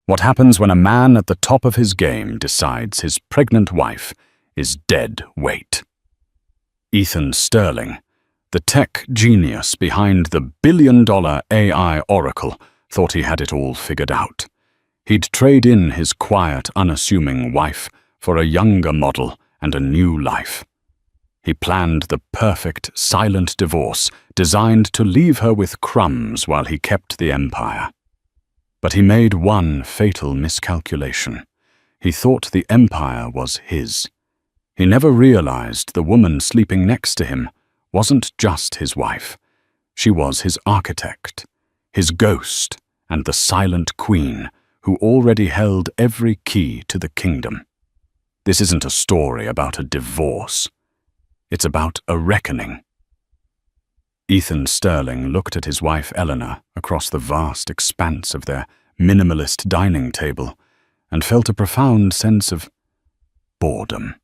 What happens when a man at the top of his game decides his pregnant wife is dead weight? Ethan Sterling, the tech genius behind the billion-dollar AI oracle, thought he had it all figured out. He'd trade in his quiet, unassuming wife for a younger model and a new life. He planned the perfect, silent divorce designed to leave her with crumbs while he kept the empire. But he made one fatal miscalculation. He thought the empire was his. He never realized the woman sleeping next to him wasn't just his wife. She was his architect, his ghost, and the silent queen who already held every key to the kingdom. This isn't a story about a divorce. It's about a reckoning. Ethan Sterling looked at his wife Eleanor across the vast expanse of their minimalist dining table and felt a profound sense of boredom.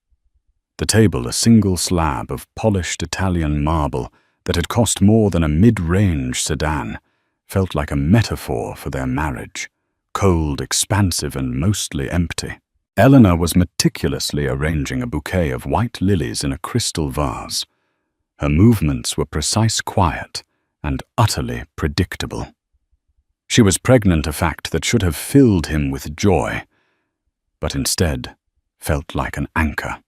The table, a single slab of polished Italian marble that had cost more than a mid-range sedan, felt like a metaphor for their marriage, cold, expansive, and mostly empty. Eleanor was meticulously arranging a bouquet of white lilies in a crystal vase. Her movements were precise, quiet, and utterly predictable. She was pregnant, a fact that should have filled him with joy, but instead felt like an anchor.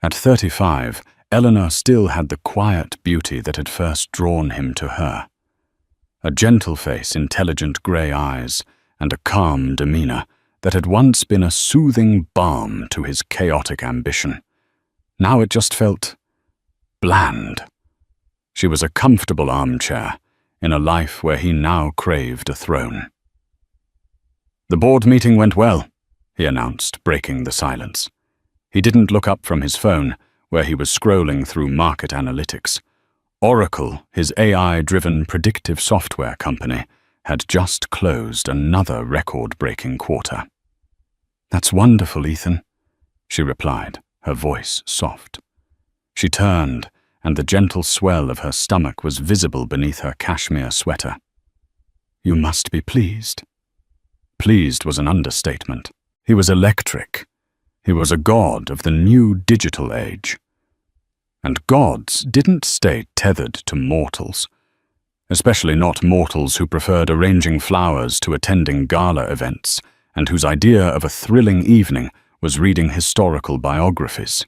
At 35, Eleanor still had the quiet beauty that had first drawn him to her. A gentle face, intelligent grey eyes, and a calm demeanor that had once been a soothing balm to his chaotic ambition. Now it just felt bland. She was a comfortable armchair in a life where he now craved a throne. "The board meeting went well," he announced, breaking the silence. He didn't look up from his phone, where he was scrolling through market analytics. Oracle, his AI-driven predictive software company, had just closed another record-breaking quarter. "That's wonderful, Ethan," she replied, her voice soft. She turned, and the gentle swell of her stomach was visible beneath her cashmere sweater. "You must be pleased." Pleased was an understatement. He was electric. He was a god of the new digital age. And gods didn't stay tethered to mortals, especially not mortals who preferred arranging flowers to attending gala events and whose idea of a thrilling evening was reading historical biographies.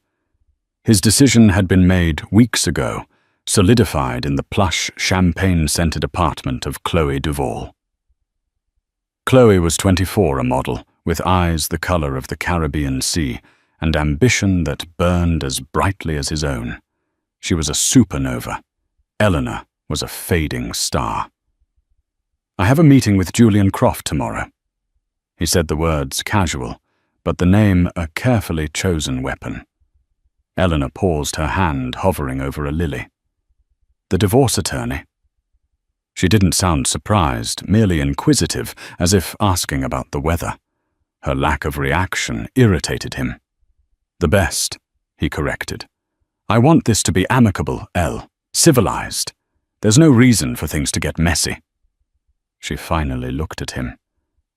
His decision had been made weeks ago, solidified in the plush, champagne-scented apartment of Chloe Duvall. Chloe was 24, a model, with eyes the color of the Caribbean Sea and ambition that burned as brightly as his own. She was a supernova. Eleanor was a fading star. "I have a meeting with Julian Croft tomorrow." He said the words casual, but the name a carefully chosen weapon. Eleanor paused, her hand hovering over a lily. "The divorce attorney?" She didn't sound surprised, merely inquisitive, as if asking about the weather. Her lack of reaction irritated him. "The best," he corrected. "I want this to be amicable, Elle, civilized. There's no reason for things to get messy." She finally looked at him,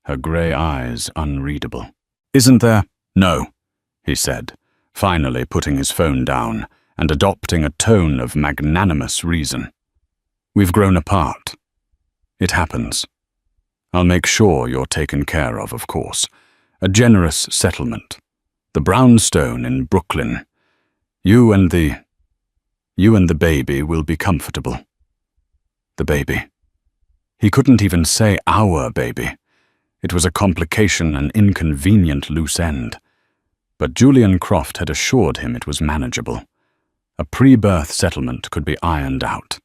her grey eyes unreadable. "Isn't there?" "No," he said, finally putting his phone down and adopting a tone of magnanimous reason. "We've grown apart. It happens. I'll make sure you're taken care of course. A generous settlement. The brownstone in Brooklyn. You and the baby will be comfortable." The baby. He couldn't even say our baby. It was a complication, an inconvenient loose end. But Julian Croft had assured him it was manageable. A pre-birth settlement could be ironed out.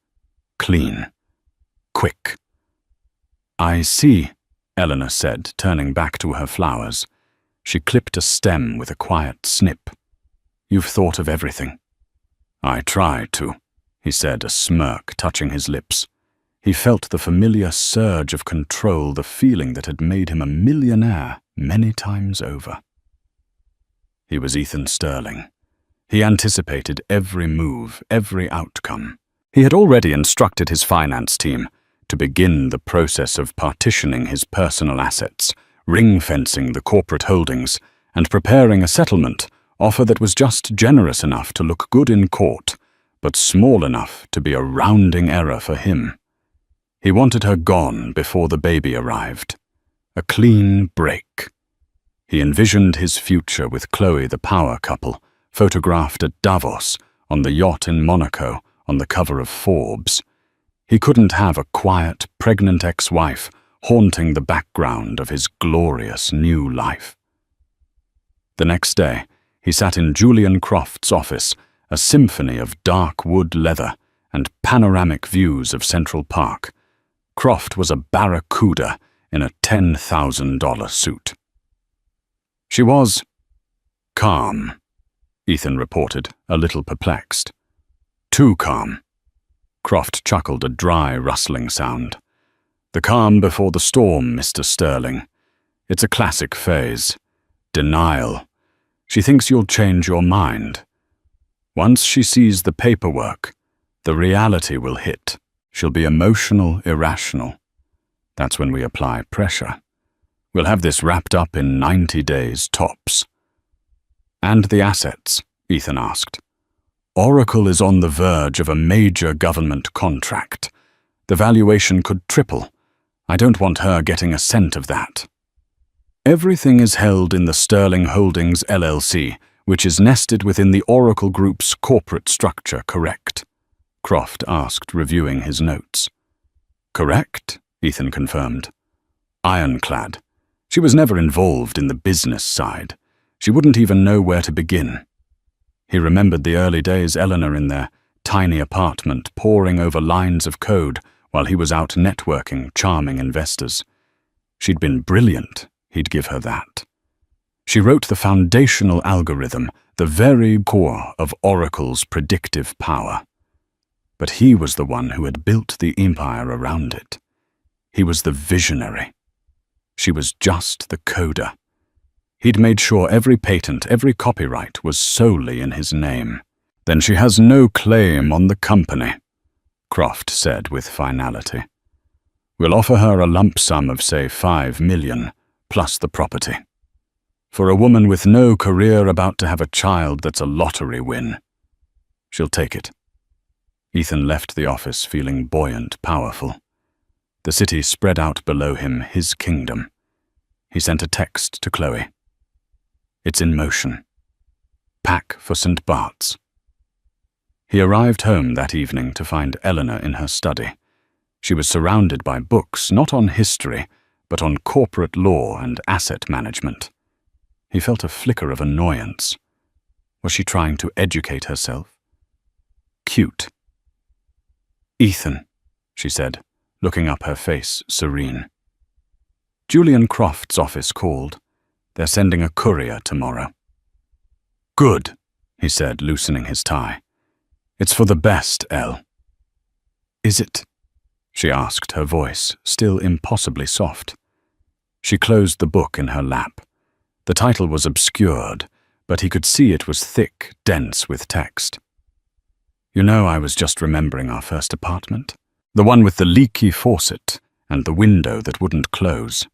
Clean. Quick. "I see," Eleanor said, turning back to her flowers. She clipped a stem with a quiet snip. "You've thought of everything." "I try to," he said, a smirk touching his lips. He felt the familiar surge of control, the feeling that had made him a millionaire many times over. He was Ethan Sterling. He anticipated every move, every outcome. He had already instructed his finance team, to begin the process of partitioning his personal assets, ring-fencing the corporate holdings, and preparing a settlement offer that was just generous enough to look good in court, but small enough to be a rounding error for him. He wanted her gone before the baby arrived. A clean break. He envisioned his future with Chloe, the power couple, photographed at Davos, on the yacht in Monaco, on the cover of Forbes. He couldn't have a quiet, pregnant ex-wife haunting the background of his glorious new life. The next day, he sat in Julian Croft's office, a symphony of dark wood leather and panoramic views of Central Park. Croft was a barracuda in a $10,000 suit. She was calm, Ethan reported, a little perplexed. Too calm. Croft chuckled, a dry, rustling sound. The calm before the storm, Mr. Sterling. It's a classic phase. Denial. She thinks you'll change your mind. Once she sees the paperwork, the reality will hit. She'll be emotional, irrational. That's when we apply pressure. We'll have this wrapped up in 90 days tops. And the assets, Ethan asked. Oracle is on the verge of a major government contract. The valuation could triple. I don't want her getting a cent of that. Everything is held in the Sterling Holdings LLC, which is nested within the Oracle Group's corporate structure, correct? Croft asked, reviewing his notes. Correct, Ethan confirmed. Ironclad. She was never involved in the business side. She wouldn't even know where to begin. He remembered the early days, Eleanor in their tiny apartment, poring over lines of code while he was out networking, charming investors. She'd been brilliant, he'd give her that. She wrote the foundational algorithm, the very core of Oracle's predictive power. But he was the one who had built the empire around it. He was the visionary. She was just the coder. He'd made sure every patent, every copyright was solely in his name. Then she has no claim on the company, Croft said with finality. We'll offer her a lump sum of, say, $5 million, plus the property. For a woman with no career about to have a child that's a lottery win. She'll take it. Ethan left the office feeling buoyant, powerful. The city spread out below him, his kingdom. He sent a text to Chloe. It's in motion. Pack for St. Bart's. He arrived home that evening to find Eleanor in her study. She was surrounded by books, not on history, but on corporate law and asset management. He felt a flicker of annoyance. Was she trying to educate herself? Cute. Ethan, she said, looking up, her face serene. Julian Croft's office called. They're sending a courier tomorrow. Good, he said, loosening his tie. It's for the best, Elle. Is it? She asked, her voice still impossibly soft. She closed the book in her lap. The title was obscured, but he could see it was thick, dense with text. You know, I was just remembering our first apartment. The one with the leaky faucet and the window that wouldn't close.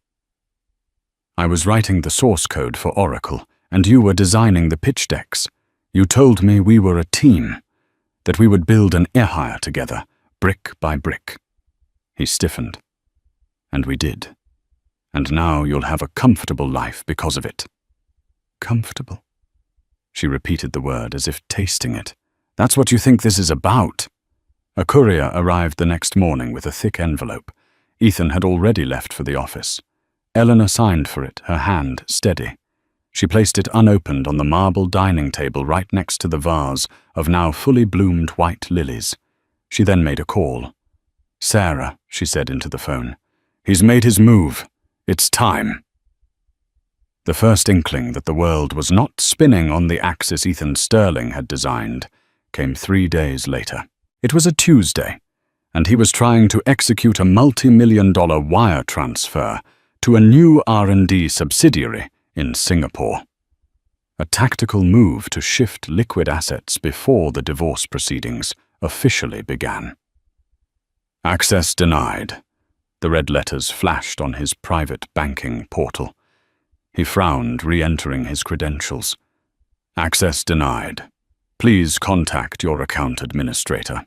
I was writing the source code for Oracle, and you were designing the pitch decks. You told me we were a team, that we would build an empire together, brick by brick. He stiffened. And we did. And now you'll have a comfortable life because of it. Comfortable? She repeated the word as if tasting it. That's what you think this is about? A courier arrived the next morning with a thick envelope. Ethan had already left for the office. Eleanor signed for it, her hand steady. She placed it unopened on the marble dining table right next to the vase of now fully bloomed white lilies. She then made a call. Sarah, she said into the phone. He's made his move. It's time. The first inkling that the world was not spinning on the axis Ethan Sterling had designed came 3 days later. It was a Tuesday, and he was trying to execute a multi-million-dollar wire transfer to a new R&D subsidiary in Singapore. A tactical move to shift liquid assets before the divorce proceedings officially began. Access denied. The red letters flashed on his private banking portal. He frowned, re-entering his credentials. Access denied. Please contact your account administrator.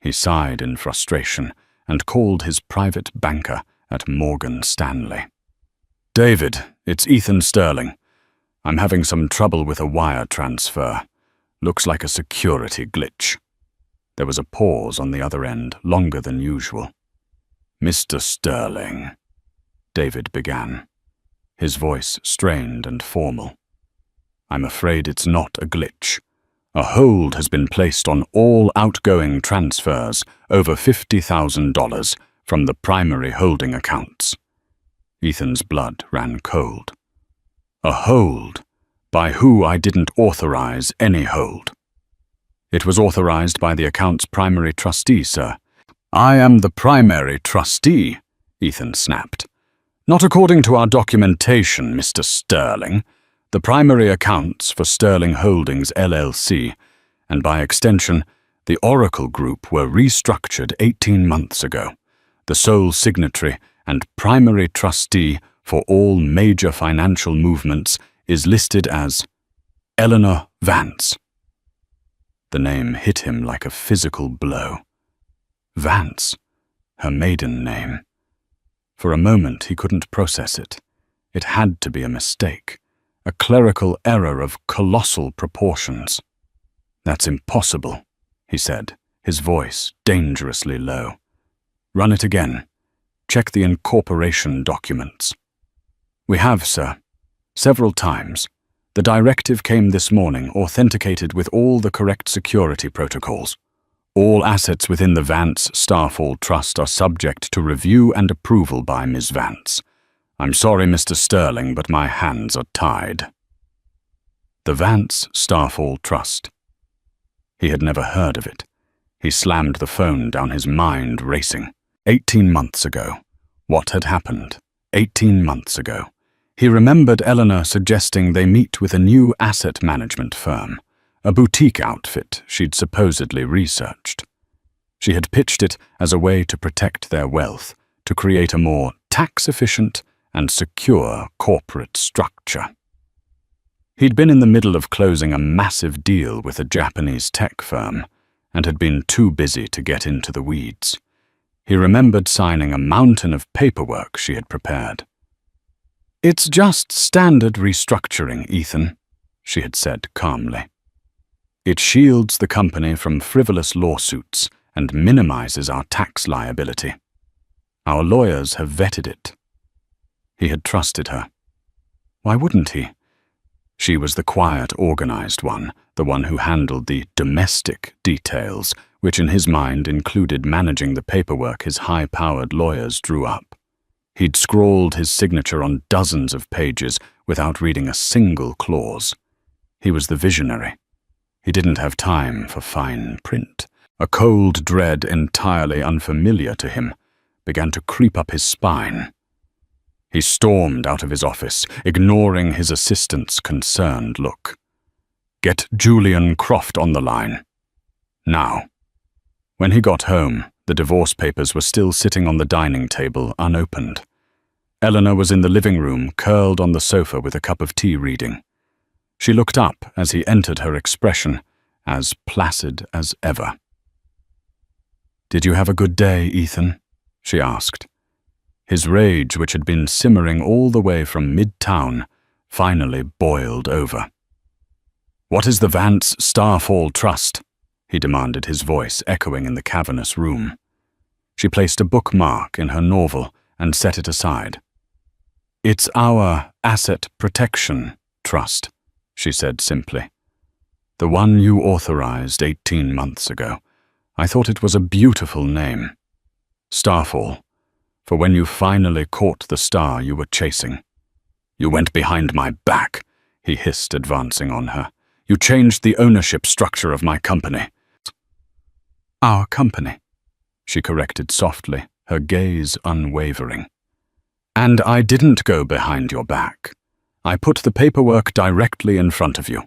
He sighed in frustration and called his private banker at Morgan Stanley. David, it's Ethan Sterling. I'm having some trouble with a wire transfer. Looks like a security glitch. There was a pause on the other end, longer than usual. Mr. Sterling, David began, his voice strained and formal. I'm afraid it's not a glitch. A hold has been placed on all outgoing transfers over $50,000 from the primary holding accounts. Ethan's blood ran cold. A hold? By who I didn't authorize any hold. It was authorized by the account's primary trustee, sir. I am the primary trustee, Ethan snapped. Not according to our documentation, Mr. Sterling. The primary accounts for Sterling Holdings, LLC, and by extension, the Oracle Group were restructured 18 months ago. The sole signatory and primary trustee for all major financial movements is listed as Eleanor Vance. The name hit him like a physical blow. Vance, her maiden name. For a moment he couldn't process it. It had to be a mistake, a clerical error of colossal proportions. That's impossible, he said, his voice dangerously low. Run it again. Check the incorporation documents. We have, sir. Several times. The directive came this morning, authenticated with all the correct security protocols. All assets within the Vance Starfall Trust are subject to review and approval by Ms. Vance. I'm sorry, Mr. Sterling, but my hands are tied. The Vance Starfall Trust. He had never heard of it. He slammed the phone down, his mind racing. 18 months ago. What had happened? 18 months ago. He remembered Eleanor suggesting they meet with a new asset management firm, a boutique outfit she'd supposedly researched. She had pitched it as a way to protect their wealth, to create a more tax-efficient and secure corporate structure. He'd been in the middle of closing a massive deal with a Japanese tech firm and had been too busy to get into the weeds. He remembered signing a mountain of paperwork she had prepared. It's just standard restructuring, Ethan, she had said calmly. It shields the company from frivolous lawsuits and minimizes our tax liability. Our lawyers have vetted it. He had trusted her. Why wouldn't he? She was the quiet, organized one, the one who handled the domestic details, which in his mind included managing the paperwork his high-powered lawyers drew up. He'd scrawled his signature on dozens of pages without reading a single clause. He was the visionary. He didn't have time for fine print. A cold dread entirely unfamiliar to him began to creep up his spine. He stormed out of his office, ignoring his assistant's concerned look. Get Julian Croft on the line. Now. When he got home, the divorce papers were still sitting on the dining table, unopened. Eleanor was in the living room, curled on the sofa with a cup of tea reading. She looked up as he entered, her expression as placid as ever. "Did you have a good day, Ethan?" she asked. His rage, which had been simmering all the way from Midtown, finally boiled over. "What is the Vance Starfall Trust?" he demanded, his voice echoing in the cavernous room. She placed a bookmark in her novel and set it aside. "It's our Asset Protection Trust," she said simply. "The one you authorized 18 months ago. I thought it was a beautiful name. Starfall, for when you finally caught the star you were chasing. You went behind my back," he hissed, advancing on her. "You changed the ownership structure of my company." "Our company," she corrected softly, her gaze unwavering. "And I didn't go behind your back. I put the paperwork directly in front of you.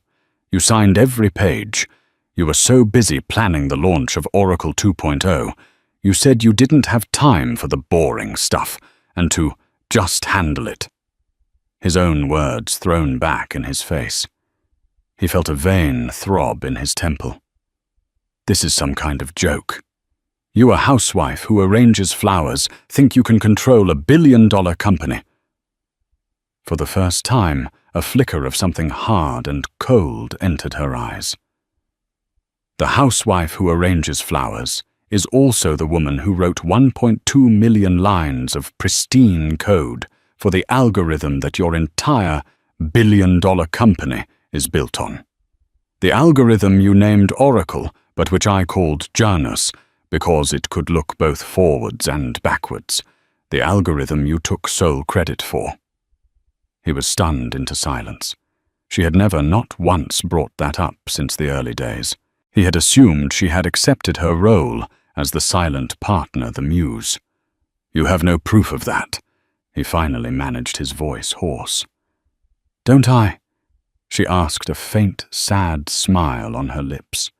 You signed every page. You were so busy planning the launch of Oracle 2.0, You said you didn't have time for the boring stuff, and to just handle it. His own words thrown back in his face. He felt a vein throb in his temple. This is some kind of joke. You, a housewife who arranges flowers, think you can control $1 billion company. For the first time, a flicker of something hard and cold entered her eyes. The housewife who arranges flowers is also the woman who wrote 1.2 million lines of pristine code for the algorithm that your entire $1 billion company is built on. The algorithm you named Oracle, but which I called Janus, because it could look both forwards and backwards. The algorithm you took sole credit for. He was stunned into silence. She had never not once brought that up since the early days. He had assumed she had accepted her role as the silent partner, the muse. You have no proof of that. He finally managed his voice hoarse. Don't I? She asked, a faint, sad smile on her lips.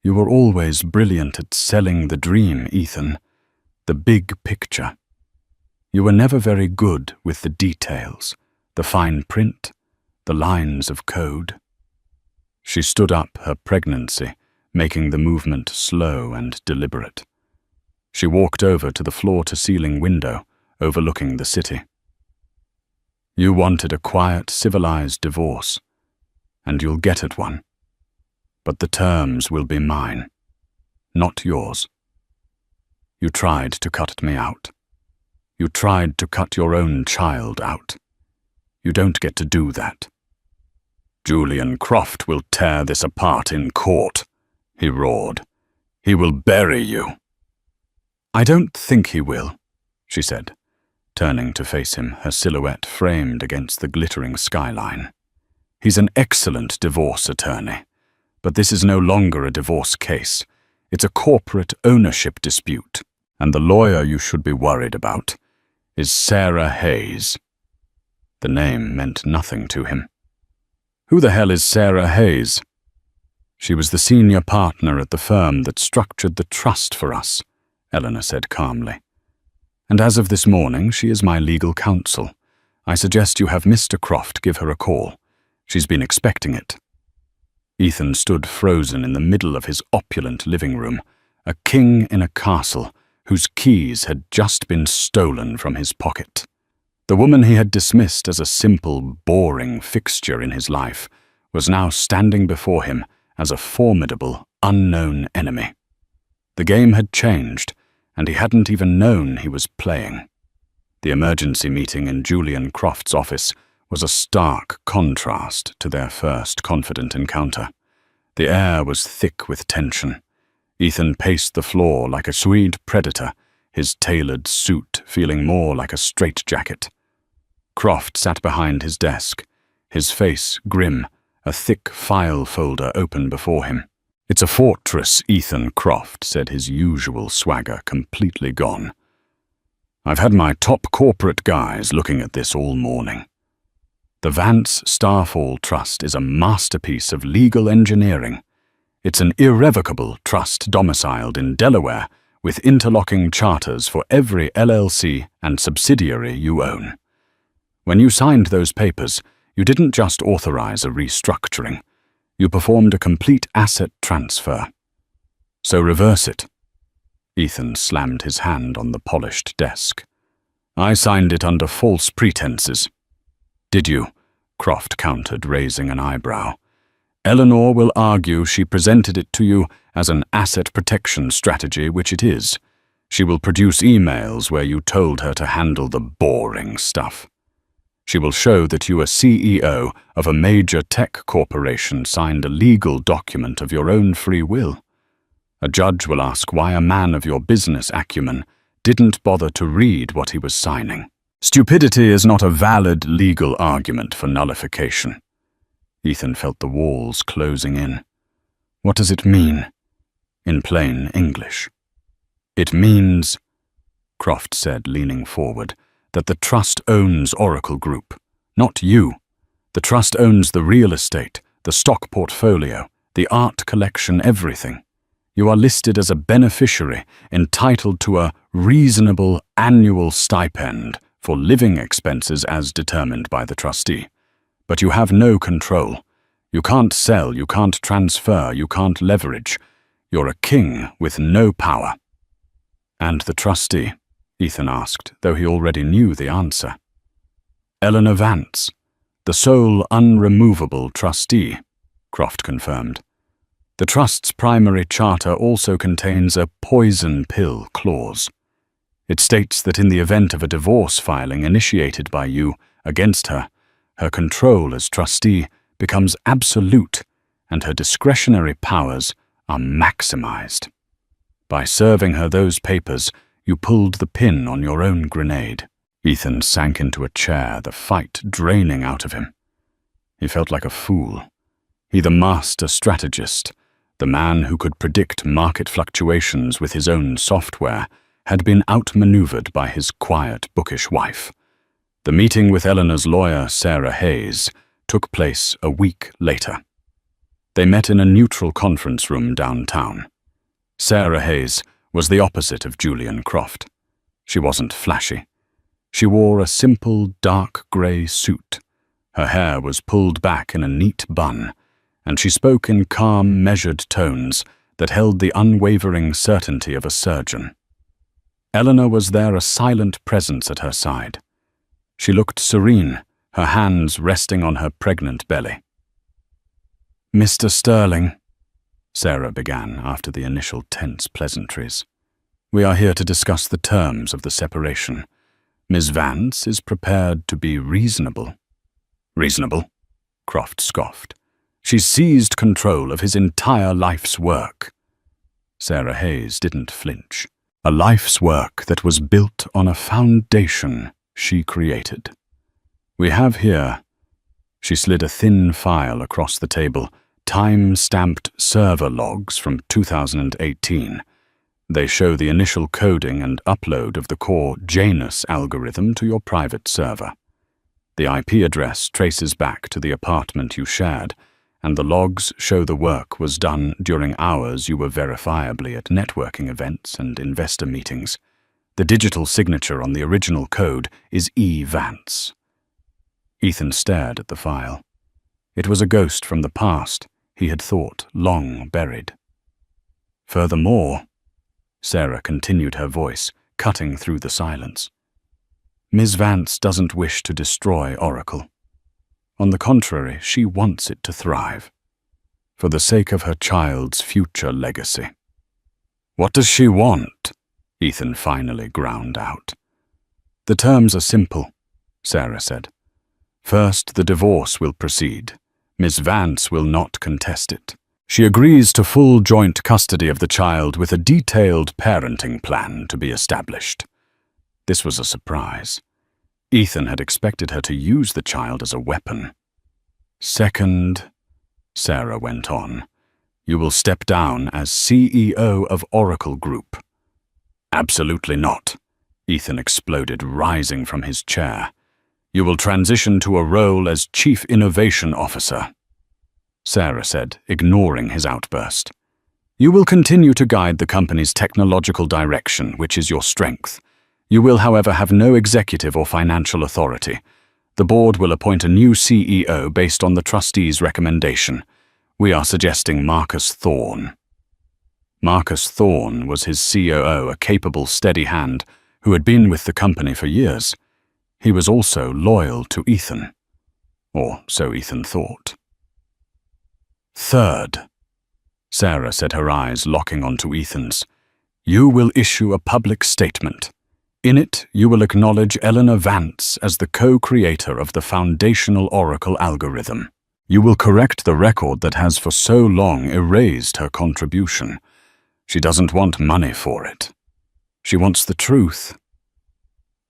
You were always brilliant at selling the dream, Ethan. The big picture. You were never very good with the details, the fine print, the lines of code. She stood up, her pregnancy making the movement slow and deliberate. She walked over to the floor-to-ceiling window overlooking the city. You wanted a quiet, civilized divorce, and you'll get at one. But the terms will be mine, not yours. You tried to cut me out. You tried to cut your own child out. You don't get to do that. Julian Croft will tear this apart in court, he roared. He will bury you. I don't think he will, she said, turning to face him, her silhouette framed against the glittering skyline. He's an excellent divorce attorney, but this is no longer a divorce case. It's a corporate ownership dispute, and the lawyer you should be worried about is Sarah Hayes. The name meant nothing to him. Who the hell is Sarah Hayes? She was the senior partner at the firm that structured the trust for us, Eleanor said calmly. And as of this morning, she is my legal counsel. I suggest you have Mr. Croft give her a call. She's been expecting it. Ethan stood frozen in the middle of his opulent living room, a king in a castle whose keys had just been stolen from his pocket. The woman he had dismissed as a simple, boring fixture in his life was now standing before him as a formidable, unknown enemy. The game had changed, and he hadn't even known he was playing. The emergency meeting in Julian Croft's office was a stark contrast to their first confident encounter. The air was thick with tension. Ethan paced the floor like a Swede predator, his tailored suit feeling more like a straitjacket. Croft sat behind his desk, his face grim, a thick file folder open before him. It's a fortress, Ethan Croft said, his usual swagger completely gone. I've had my top corporate guys looking at this all morning. The Vance Starfall Trust is a masterpiece of legal engineering. It's an irrevocable trust domiciled in Delaware with interlocking charters for every LLC and subsidiary you own. When you signed those papers, you didn't just authorize a restructuring. You performed a complete asset transfer. So reverse it. Ethan slammed his hand on the polished desk. I signed it under false pretenses. Did you? Croft countered, raising an eyebrow. Eleanor will argue she presented it to you as an asset protection strategy, which it is. She will produce emails where you told her to handle the boring stuff. She will show that you, a CEO of a major tech corporation, signed a legal document of your own free will. A judge will ask why a man of your business acumen didn't bother to read what he was signing. Stupidity is not a valid legal argument for nullification. Ethan felt the walls closing in. What does it mean? In plain English. It means, Croft said, leaning forward, that the trust owns Oracle Group, not you. The trust owns the real estate, the stock portfolio, the art collection, everything. You are listed as a beneficiary entitled to a reasonable annual stipend for living expenses as determined by the trustee. But you have no control. You can't sell, you can't transfer, you can't leverage. You're a king with no power." "And the trustee?" Ethan asked, though he already knew the answer. "Eleanor Vance, the sole unremovable trustee," Croft confirmed. "The trust's primary charter also contains a poison pill clause. It states that in the event of a divorce filing initiated by you against her, her control as trustee becomes absolute and her discretionary powers are maximized. By serving her those papers, you pulled the pin on your own grenade." Ethan sank into a chair, the fight draining out of him. He felt like a fool. He, the master strategist, the man who could predict market fluctuations with his own software, had been outmaneuvered by his quiet, bookish wife. The meeting with Eleanor's lawyer, Sarah Hayes, took place a week later. They met in a neutral conference room downtown. Sarah Hayes was the opposite of Julian Croft. She wasn't flashy. She wore a simple, dark grey suit. Her hair was pulled back in a neat bun, and she spoke in calm, measured tones that held the unwavering certainty of a surgeon. Eleanor was there, a silent presence at her side. She looked serene, her hands resting on her pregnant belly. "Mr. Sterling," Sarah began after the initial tense pleasantries, "we are here to discuss the terms of the separation. Ms. Vance is prepared to be reasonable." "Reasonable?" Croft scoffed. "She's seized control of his entire life's work." Sarah Hayes didn't flinch. A life's work that was built on a foundation she created. "We have here," she slid a thin file across the table, time-stamped server logs from 2018. They show the initial coding and upload of the core Janus algorithm to your private server. The IP address traces back to the apartment you shared, and the logs show the work was done during hours you were verifiably at networking events and investor meetings. The digital signature on the original code is E. Vance. Ethan stared at the file. It was a ghost from the past he had thought long buried. "Furthermore," Sarah continued, her voice cutting through the silence, "Ms. Vance doesn't wish to destroy Oracle. On the contrary, she wants it to thrive, for the sake of her child's future legacy." "What does she want?" Ethan finally ground out. "The terms are simple," Sarah said. "First, the divorce will proceed. Ms. Vance will not contest it. She agrees to full joint custody of the child with a detailed parenting plan to be established." This was a surprise. Ethan had expected her to use the child as a weapon. "Second," Sarah went on, "you will step down as CEO of Oracle Group." "Absolutely not," Ethan exploded, rising from his chair. "You will transition to a role as Chief Innovation Officer," Sarah said, ignoring his outburst. "You will continue to guide the company's technological direction, which is your strength. You will, however, have no executive or financial authority. The board will appoint a new CEO based on the trustee's recommendation. We are suggesting Marcus Thorne." Marcus Thorne was his COO, a capable, steady hand who had been with the company for years. He was also loyal to Ethan. Or so Ethan thought. "Third," Sarah said, her eyes locking onto Ethan's, "you will issue a public statement. In it, you will acknowledge Eleanor Vance as the co-creator of the foundational Oracle algorithm. You will correct the record that has for so long erased her contribution. She doesn't want money for it. She wants the truth."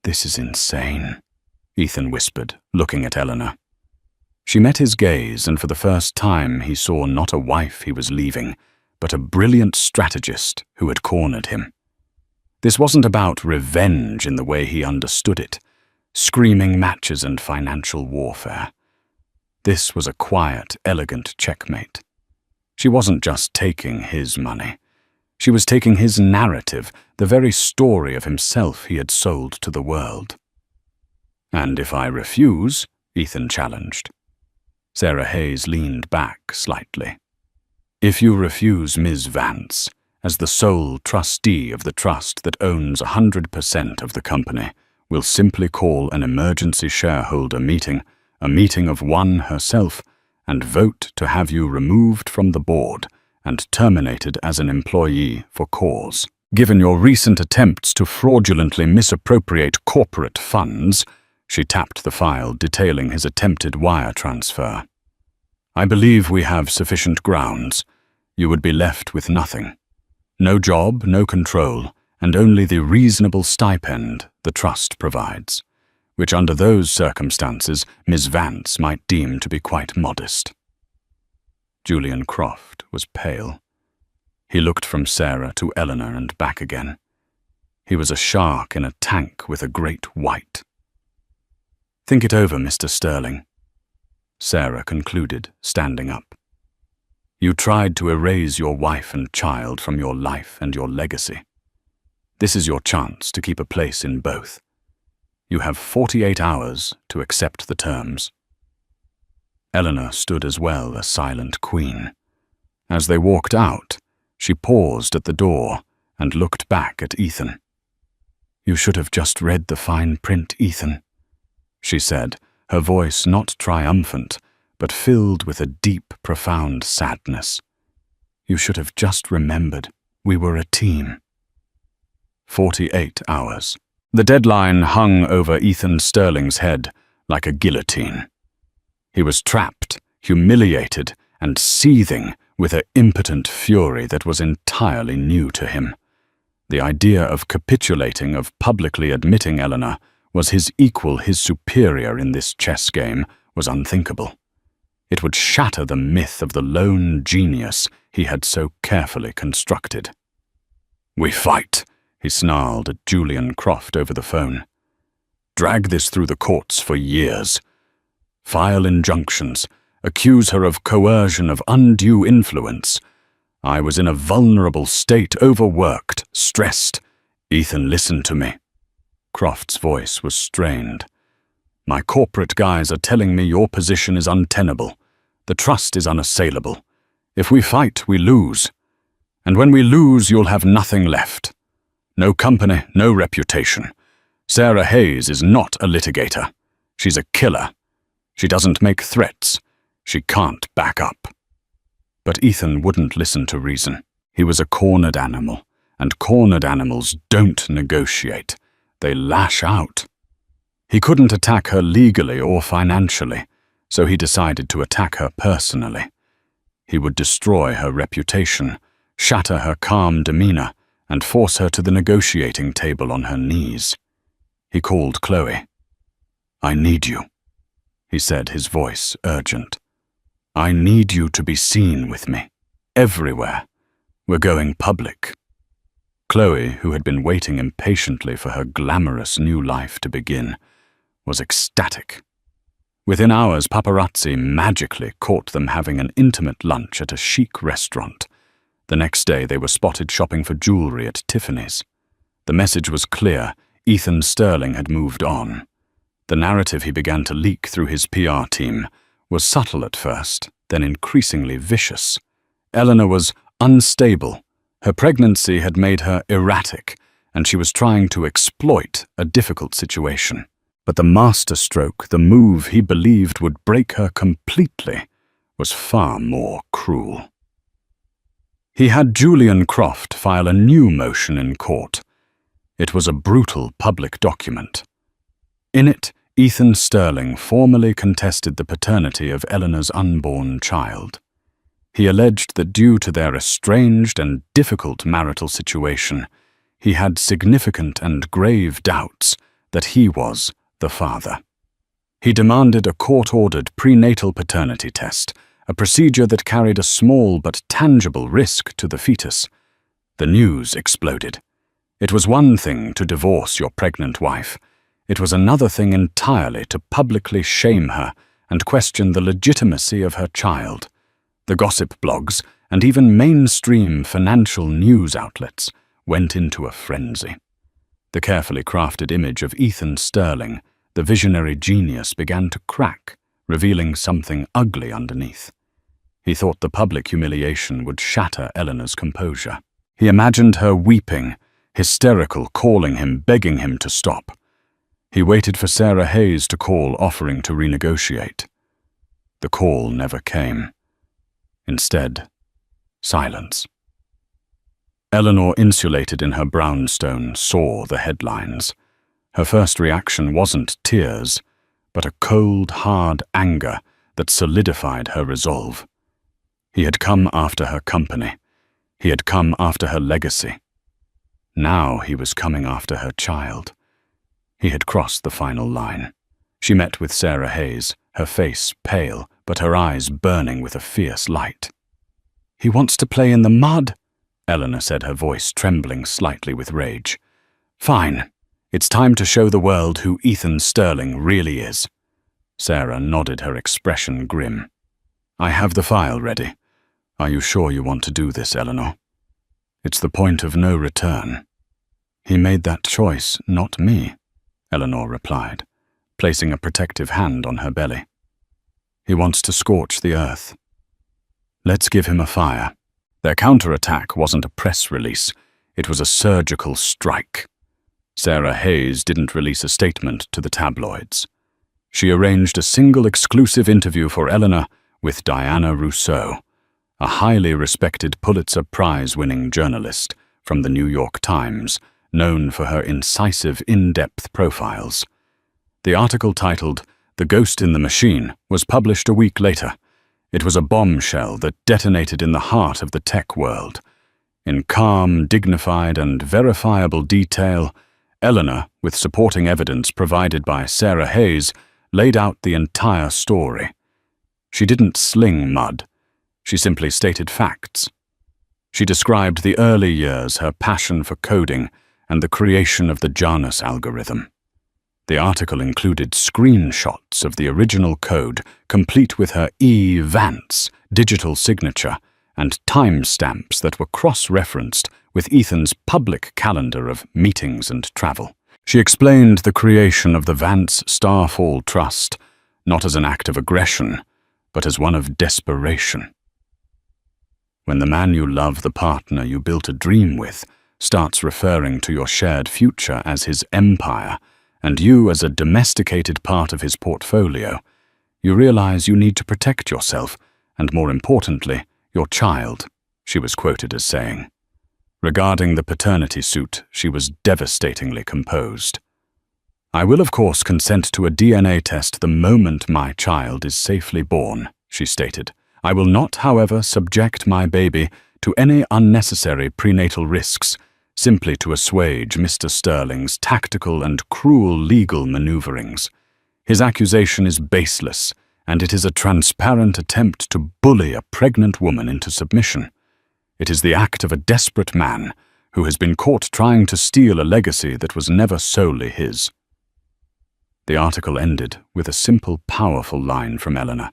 "This is insane," Ethan whispered, looking at Eleanor. She met his gaze, and for the first time he saw not a wife he was leaving, but a brilliant strategist who had cornered him. This wasn't about revenge in the way he understood it, screaming matches and financial warfare. This was a quiet, elegant checkmate. She wasn't just taking his money. She was taking his narrative, the very story of himself he had sold to the world. "And if I refuse?" Ethan challenged. Sarah Hayes leaned back slightly. "If you refuse Ms. Vance, as the sole trustee of the trust that owns 100% of the company, we'll simply call an emergency shareholder meeting, a meeting of one herself, and vote to have you removed from the board and terminated as an employee for cause. Given your recent attempts to fraudulently misappropriate corporate funds," she tapped the file detailing his attempted wire transfer, "I believe we have sufficient grounds. You would be left with nothing. No job, no control, and only the reasonable stipend the trust provides, which under those circumstances Ms. Vance might deem to be quite modest." Julian Croft was pale. He looked from Sarah to Eleanor and back again. He was a shark in a tank with a great white. "Think it over, Mr. Sterling," Sarah concluded, standing up. "You tried to erase your wife and child from your life and your legacy. This is your chance to keep a place in both. You have 48 hours to accept the terms." Eleanor stood as well, a silent queen. As they walked out, she paused at the door and looked back at Ethan. "You should have just read the fine print, Ethan," she said, her voice not triumphant, but filled with a deep, profound sadness. "You should have just remembered we were a team." 48 hours. The deadline hung over Ethan Sterling's head like a guillotine. He was trapped, humiliated, and seething with an impotent fury that was entirely new to him. The idea of capitulating, of publicly admitting Eleanor was his equal, his superior in this chess game, was unthinkable. It would shatter the myth of the lone genius he had so carefully constructed. "We fight," he snarled at Julian Croft over the phone. "Drag this through the courts for years. File injunctions, accuse her of coercion, of undue influence. I was in a vulnerable state, overworked, stressed. Ethan, listen to me." Croft's voice was strained. "My corporate guys are telling me your position is untenable. The trust is unassailable. If we fight, we lose. And when we lose, you'll have nothing left. No company, no reputation. Sarah Hayes is not a litigator. She's a killer. She doesn't make threats. She can't back up." But Ethan wouldn't listen to reason. He was a cornered animal, and cornered animals don't negotiate. They lash out. He couldn't attack her legally or financially, so he decided to attack her personally. He would destroy her reputation, shatter her calm demeanor, and force her to the negotiating table on her knees. He called Chloe. "I need you," he said, his voice urgent. "I need you to be seen with me. Everywhere. We're going public." Chloe, who had been waiting impatiently for her glamorous new life to begin, was ecstatic. Within hours, paparazzi magically caught them having an intimate lunch at a chic restaurant. The next day, they were spotted shopping for jewelry at Tiffany's. The message was clear: Ethan Sterling had moved on. The narrative he began to leak through his PR team was subtle at first, then increasingly vicious. Eleanor was unstable. Her pregnancy had made her erratic, and she was trying to exploit a difficult situation. But the masterstroke, the move he believed would break her completely, was far more cruel. He had Julian Croft file a new motion in court. It was a brutal public document. In it, Ethan Sterling formally contested the paternity of Eleanor's unborn child. He alleged that due to their estranged and difficult marital situation, he had significant and grave doubts that he was the father. He demanded a court-ordered prenatal paternity test, a procedure that carried a small but tangible risk to the fetus. The news exploded. It was one thing to divorce your pregnant wife. It was another thing entirely to publicly shame her and question the legitimacy of her child. The gossip blogs, and even mainstream financial news outlets, went into a frenzy. The carefully crafted image of Ethan Sterling, the visionary genius, began to crack, revealing something ugly underneath. He thought the public humiliation would shatter Eleanor's composure. He imagined her weeping, hysterical, calling him, begging him to stop. He waited for Sarah Hayes to call, offering to renegotiate. The call never came. Instead, silence. Eleanor, insulated in her brownstone, saw the headlines. Her first reaction wasn't tears, but a cold, hard anger that solidified her resolve. He had come after her company. He had come after her legacy. Now he was coming after her child. He had crossed the final line. She met with Sarah Hayes, her face pale, but her eyes burning with a fierce light. "He wants to play in the mud," Eleanor said, her voice trembling slightly with rage. "Fine. It's time to show the world who Ethan Sterling really is." Sarah nodded, her expression grim. "I have the file ready. Are you sure you want to do this, Eleanor? It's the point of no return." "He made that choice, not me," Eleanor replied, placing a protective hand on her belly. "He wants to scorch the earth. Let's give him a fire." Their counterattack wasn't a press release. It was a surgical strike. Sarah Hayes didn't release a statement to the tabloids. She arranged a single exclusive interview for Eleanor with Diana Rousseau, a highly respected Pulitzer Prize-winning journalist from the New York Times, known for her incisive, in-depth profiles. The article, titled "The Ghost in the Machine," was published a week later. It was a bombshell that detonated in the heart of the tech world. In calm, dignified, and verifiable detail, Eleanor, with supporting evidence provided by Sarah Hayes, laid out the entire story. She didn't sling mud. She simply stated facts. She described the early years, her passion for coding, and the creation of the Janus algorithm. The article included screenshots of the original code, complete with her E. Vance digital signature, and timestamps that were cross-referenced with Ethan's public calendar of meetings and travel. She explained the creation of the Vance Starfall Trust, not as an act of aggression, but as one of desperation. When the man you love, the partner you built a dream with, starts referring to your shared future as his empire, and you as a domesticated part of his portfolio, you realize you need to protect yourself, and more importantly, your child, she was quoted as saying. Regarding the paternity suit, she was devastatingly composed. "I will of course consent to a DNA test the moment my child is safely born," she stated. "I will not, however, subject my baby to any unnecessary prenatal risks, simply to assuage Mr. Sterling's tactical and cruel legal maneuverings. His accusation is baseless, and it is a transparent attempt to bully a pregnant woman into submission. It is the act of a desperate man who has been caught trying to steal a legacy that was never solely his." The article ended with a simple, powerful line from Eleanor.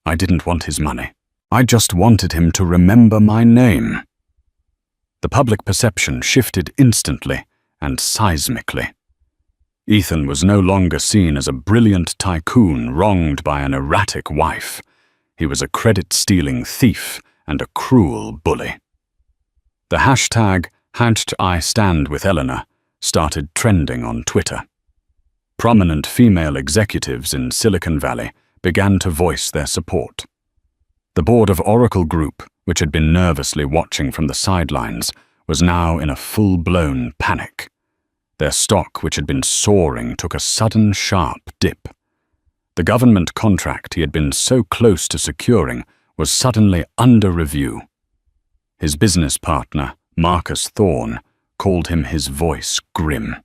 "I didn't want his money. I just wanted him to remember my name." The public perception shifted instantly and seismically. Ethan was no longer seen as a brilliant tycoon wronged by an erratic wife. He was a credit-stealing thief and a cruel bully. The hashtag #IStandWithEleanor started trending on Twitter. Prominent female executives in Silicon Valley began to voice their support. The board of Oracle Group, which had been nervously watching from the sidelines, was now in a full-blown panic. Their stock, which had been soaring, took a sudden, sharp dip. The government contract he had been so close to securing was suddenly under review. His business partner, Marcus Thorne, called him his voice grim.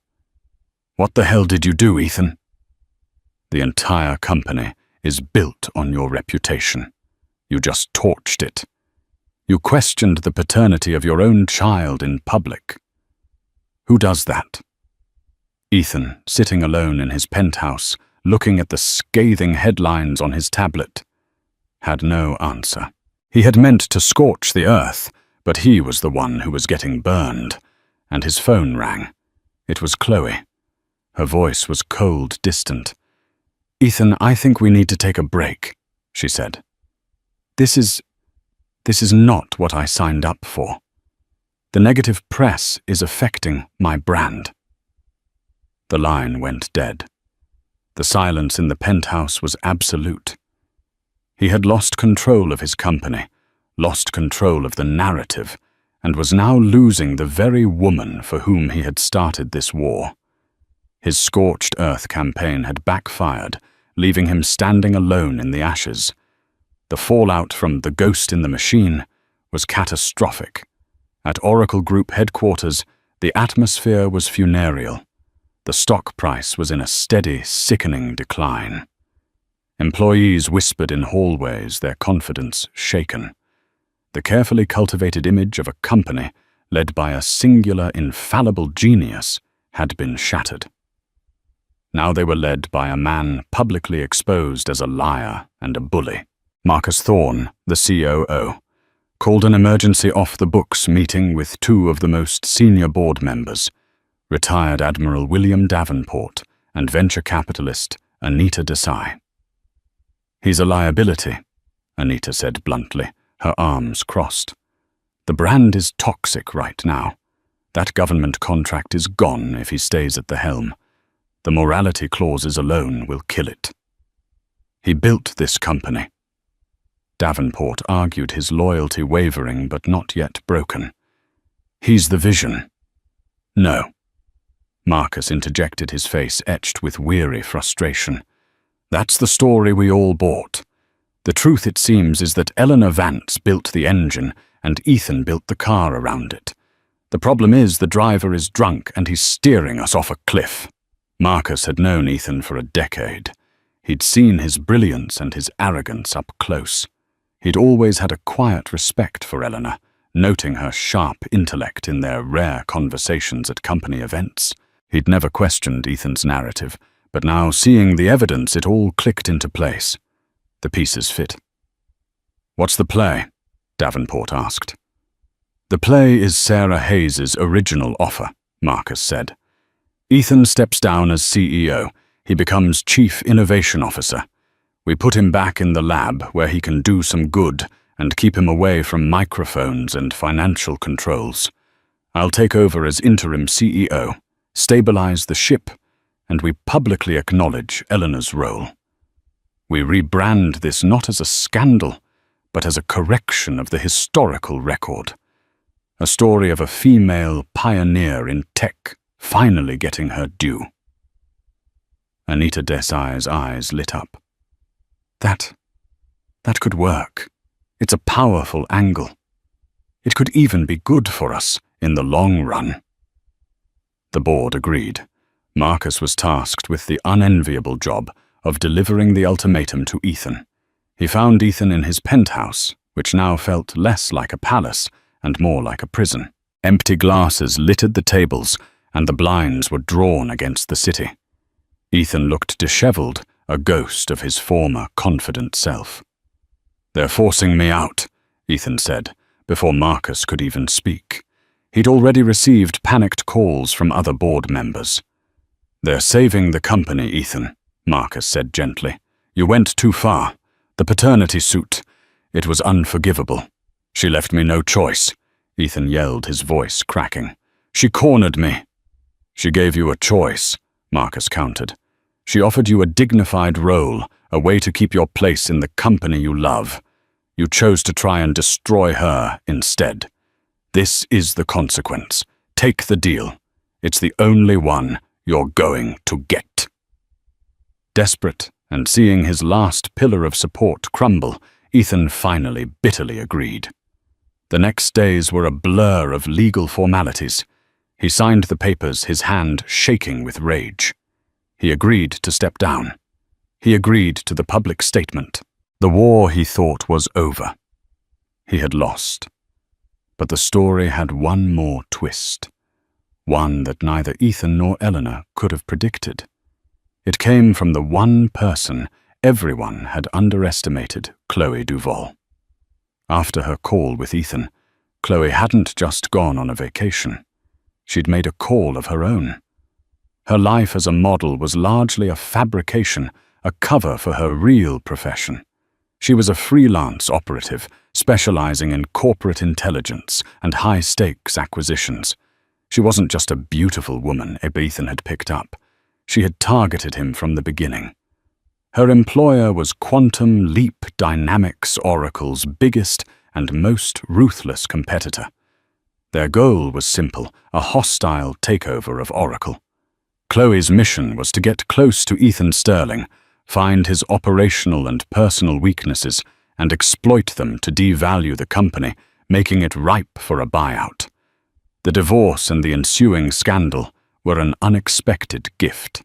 "What the hell did you do, Ethan?" "The entire company is built on your reputation. You just torched it. You questioned the paternity of your own child in public. Who does that?" Ethan, sitting alone in his penthouse, looking at the scathing headlines on his tablet, had no answer. He had meant to scorch the earth, but he was the one who was getting burned, and his phone rang. It was Chloe. Her voice was cold, distant. "Ethan, I think we need to take a break," she said. This is not what I signed up for. The negative press is affecting my brand." The line went dead. The silence in the penthouse was absolute. He had lost control of his company, lost control of the narrative, and was now losing the very woman for whom he had started this war. His scorched earth campaign had backfired, leaving him standing alone in the ashes. The fallout from the ghost in the machine was catastrophic. At Oracle Group headquarters, the atmosphere was funereal. The stock price was in a steady, sickening decline. Employees whispered in hallways, their confidence shaken. The carefully cultivated image of a company led by a singular, infallible genius had been shattered. Now they were led by a man publicly exposed as a liar and a bully. Marcus Thorne, the COO, called an emergency off-the-books meeting with two of the most senior board members, retired Admiral William Davenport and venture capitalist Anita Desai. "He's a liability," Anita said bluntly, her arms crossed. "The brand is toxic right now. That government contract is gone if he stays at the helm. The morality clauses alone will kill it. He built this company." Davenport argued, his loyalty wavering but not yet broken. "He's the vision." "No." Marcus interjected, his face etched with weary frustration. "That's the story we all bought. The truth, it seems, is that Eleanor Vance built the engine and Ethan built the car around it. The problem is the driver is drunk and he's steering us off a cliff." Marcus had known Ethan for a decade. He'd seen his brilliance and his arrogance up close. He'd always had a quiet respect for Eleanor, noting her sharp intellect in their rare conversations at company events. He'd never questioned Ethan's narrative, but now, seeing the evidence, it all clicked into place. The pieces fit. "What's the play?" Davenport asked. "The play is Sarah Hayes's original offer," Marcus said. "Ethan steps down as CEO. He becomes Chief Innovation Officer. We put him back in the lab where he can do some good and keep him away from microphones and financial controls. I'll take over as interim CEO, stabilize the ship, and we publicly acknowledge Eleanor's role. We rebrand this not as a scandal, but as a correction of the historical record. A story of a female pioneer in tech finally getting her due." Anita Desai's eyes lit up. That could work. It's a powerful angle. It could even be good for us in the long run." The board agreed. Marcus was tasked with the unenviable job of delivering the ultimatum to Ethan. He found Ethan in his penthouse, which now felt less like a palace and more like a prison. Empty glasses littered the tables, and the blinds were drawn against the city. Ethan looked disheveled, a ghost of his former confident self. "They're forcing me out," Ethan said, before Marcus could even speak. He'd already received panicked calls from other board members. "They're saving the company, Ethan," Marcus said gently. "You went too far. The paternity suit. It was unforgivable. She left me no choice," Ethan yelled, his voice cracking. "She cornered me." "She gave you a choice," Marcus countered. "She offered you a dignified role, a way to keep your place in the company you love. You chose to try and destroy her instead. This is the consequence. Take the deal. It's the only one you're going to get." Desperate, and seeing his last pillar of support crumble, Ethan finally bitterly agreed. The next days were a blur of legal formalities. He signed the papers, his hand shaking with rage. He agreed to step down. He agreed to the public statement. The war, he thought, was over. He had lost. But the story had one more twist, one that neither Ethan nor Eleanor could have predicted. It came from the one person everyone had underestimated, Chloe Duvall. After her call with Ethan, Chloe hadn't just gone on a vacation. She'd made a call of her own. Her life as a model was largely a fabrication, a cover for her real profession. She was a freelance operative, specializing in corporate intelligence and high-stakes acquisitions. She wasn't just a beautiful woman Ethan had picked up. She had targeted him from the beginning. Her employer was Quantum Leap Dynamics Oracle's biggest and most ruthless competitor. Their goal was simple, a hostile takeover of Oracle. Chloe's mission was to get close to Ethan Sterling, find his operational and personal weaknesses, and exploit them to devalue the company, making it ripe for a buyout. The divorce and the ensuing scandal were an unexpected gift.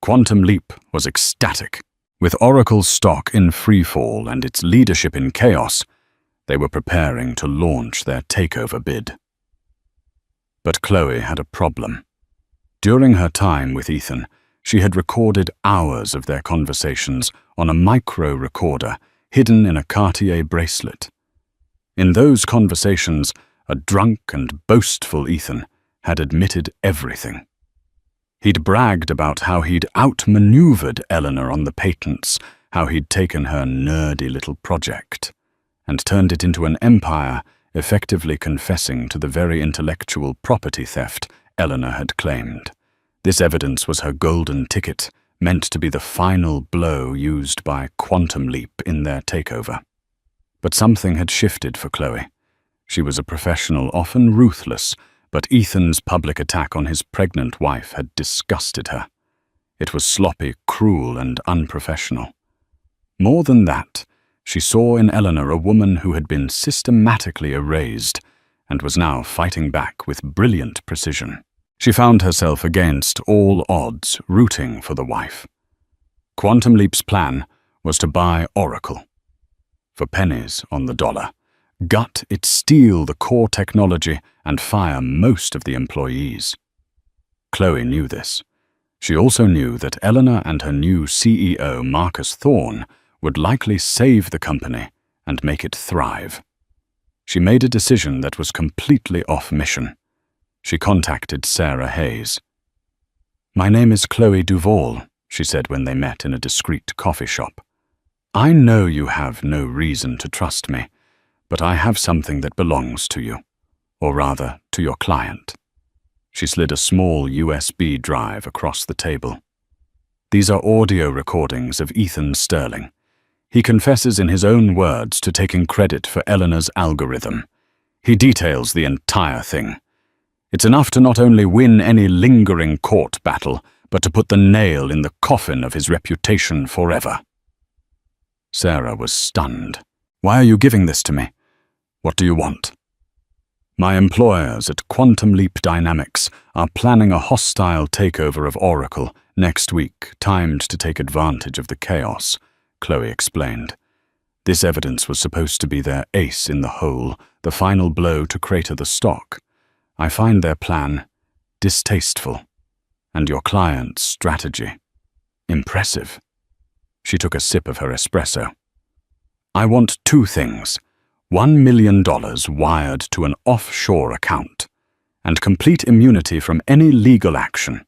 Quantum Leap was ecstatic. With Oracle's stock in freefall and its leadership in chaos, they were preparing to launch their takeover bid. But Chloe had a problem. During her time with Ethan, she had recorded hours of their conversations on a micro recorder hidden in a Cartier bracelet. In those conversations, a drunk and boastful Ethan had admitted everything. He'd bragged about how he'd outmaneuvered Eleanor on the patents, how he'd taken her nerdy little project and turned it into an empire, effectively confessing to the very intellectual property theft Eleanor had claimed. This evidence was her golden ticket, meant to be the final blow used by Quantum Leap in their takeover. But something had shifted for Chloe. She was a professional, often ruthless, but Ethan's public attack on his pregnant wife had disgusted her. It was sloppy, cruel, and unprofessional. More than that, she saw in Eleanor a woman who had been systematically erased and was now fighting back with brilliant precision. She found herself against all odds, rooting for the wife. Quantum Leap's plan was to buy Oracle. For pennies on the dollar, gut it, steal the core technology, and fire most of the employees. Chloe knew this. She also knew that Eleanor and her new CEO, Marcus Thorne, would likely save the company and make it thrive. She made a decision that was completely off mission. She contacted Sarah Hayes. "My name is Chloe Duvall," she said when they met in a discreet coffee shop. "I know you have no reason to trust me, but I have something that belongs to you, or rather, to your client." She slid a small USB drive across the table. "These are audio recordings of Ethan Sterling. He confesses in his own words to taking credit for Eleanor's algorithm. He details the entire thing. It's enough to not only win any lingering court battle, but to put the nail in the coffin of his reputation forever." Sarah was stunned. "Why are you giving this to me? What do you want?" "My employers at Quantum Leap Dynamics are planning a hostile takeover of Oracle next week, timed to take advantage of the chaos," Chloe explained. "This evidence was supposed to be their ace in the hole, the final blow to crater the stock. I find their plan distasteful, and your client's strategy impressive." She took a sip of her espresso. "I want two things: $1 million wired to an offshore account, and complete immunity from any legal action.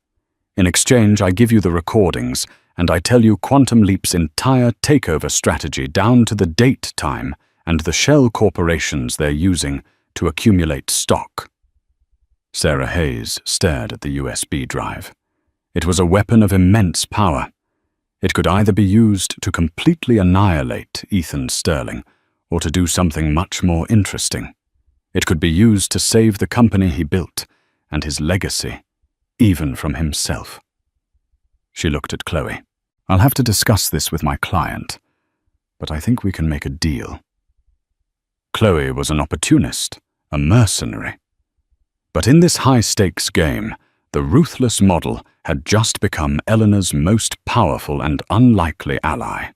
In exchange, I give you the recordings, and I tell you Quantum Leap's entire takeover strategy down to the date, time, and the shell corporations they're using to accumulate stock." Sarah Hayes stared at the USB drive. It was a weapon of immense power. It could either be used to completely annihilate Ethan Sterling, or to do something much more interesting. It could be used to save the company he built, and his legacy, even from himself. She looked at Chloe. "I'll have to discuss this with my client, but I think we can make a deal." Chloe was an opportunist, a mercenary. But in this high-stakes game, the ruthless model had just become Eleanor's most powerful and unlikely ally.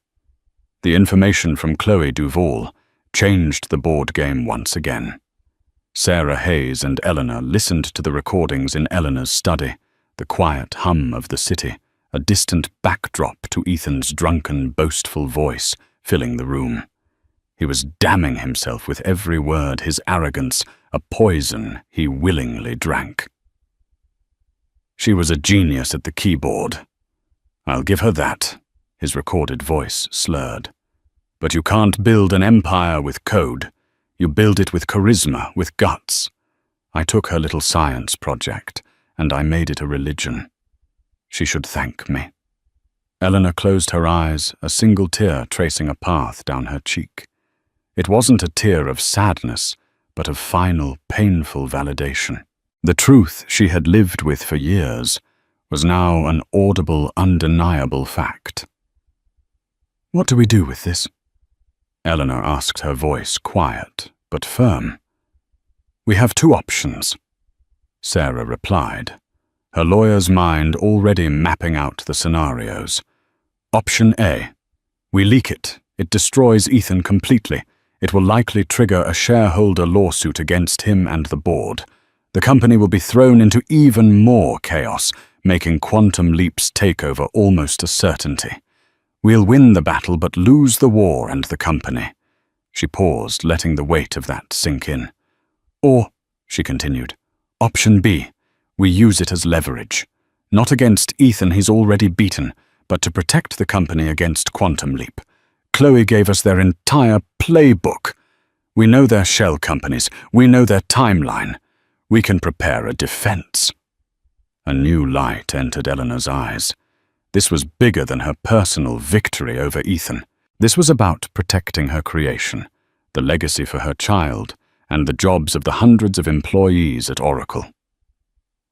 The information from Chloe Duvall changed the board game once again. Sarah Hayes and Eleanor listened to the recordings in Eleanor's study, the quiet hum of the city, a distant backdrop to Ethan's drunken, boastful voice filling the room. He was damning himself with every word, his arrogance, a poison he willingly drank. She was a genius at the keyboard. I'll give her that, his recorded voice slurred. But you can't build an empire with code. You build it with charisma, with guts. I took her little science project, and I made it a religion. She should thank me. Eleanor closed her eyes, a single tear tracing a path down her cheek. It wasn't a tear of sadness, but of final, painful validation. The truth she had lived with for years was now an audible, undeniable fact. "What do we do with this?" Eleanor asked, her voice quiet but firm. "We have two options," Sarah replied, her lawyer's mind already mapping out the scenarios. Option A. We leak it. It destroys Ethan completely. It will likely trigger a shareholder lawsuit against him and the board. The company will be thrown into even more chaos, making Quantum Leap's takeover almost a certainty. We'll win the battle but lose the war and the company. She paused, letting the weight of that sink in. Or, she continued, Option B. We use it as leverage. Not against Ethan, he's already beaten, but to protect the company against Quantum Leap. Chloe gave us their entire playbook. We know their shell companies. We know their timeline. We can prepare a defense. A new light entered Eleanor's eyes. This was bigger than her personal victory over Ethan. This was about protecting her creation, the legacy for her child, and the jobs of the hundreds of employees at Oracle.